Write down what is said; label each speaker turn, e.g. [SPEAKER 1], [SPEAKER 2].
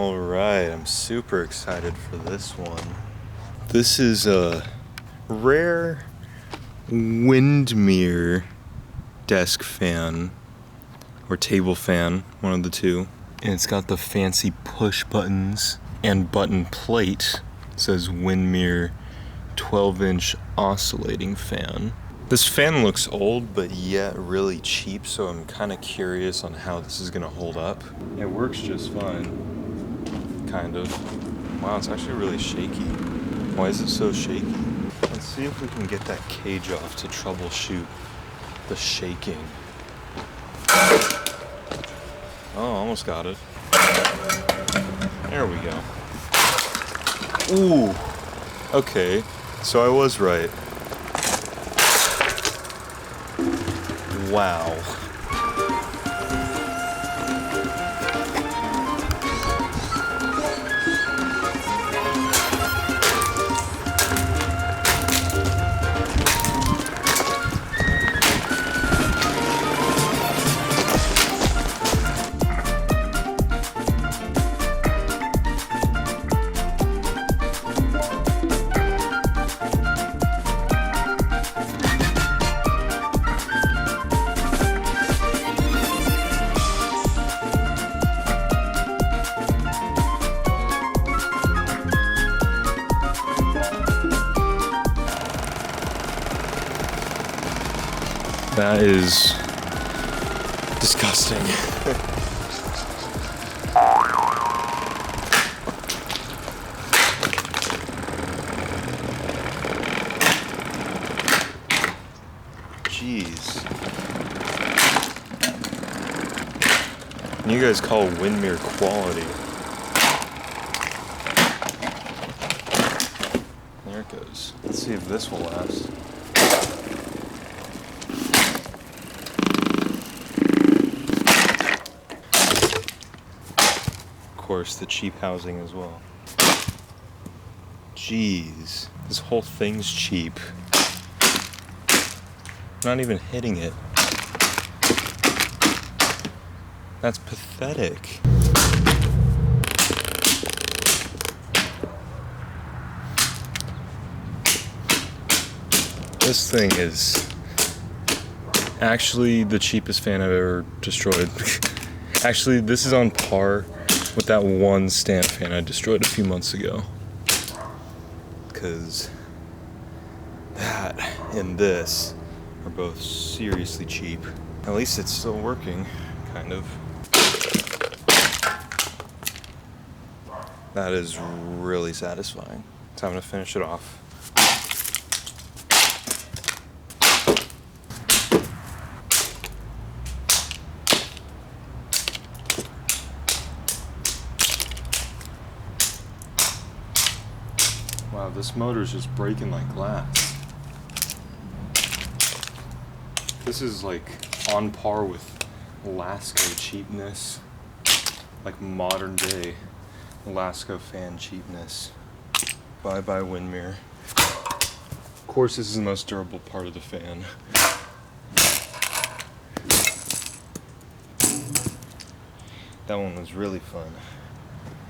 [SPEAKER 1] All right, I'm super excited for this one. This is a rare Windmere desk fan or table fan, one of the two. And it's got the fancy push buttons and button plate. It says Windmere 12-inch oscillating fan. This fan looks old, but yet really cheap, so I'm kind of curious on how this is gonna hold up. It works just fine. Kind of. Wow, it's actually really shaky. Why is it so shaky? Let's see if we can get that cage off to troubleshoot the shaking. Oh, almost got it. There we go. Ooh. Okay, so I was right. Wow. That is disgusting. Jeez. You guys call Windmere quality. There it goes. Let's see if this will last. Of course, the cheap housing as well. Jeez, this whole thing's cheap. Not even hitting it. That's pathetic. This thing is actually the cheapest fan I've ever destroyed. Actually, this is on par with that one stand fan I destroyed a few months ago. Because that and this are both seriously cheap. At least it's still working, kind of. That is really satisfying. Time to finish it off. Wow, this motor's just breaking like glass. This is like on par with Lasco cheapness. Like modern day Lasco fan cheapness. Bye bye Windmere. Of course, this is the most durable part of the fan. That one was really fun.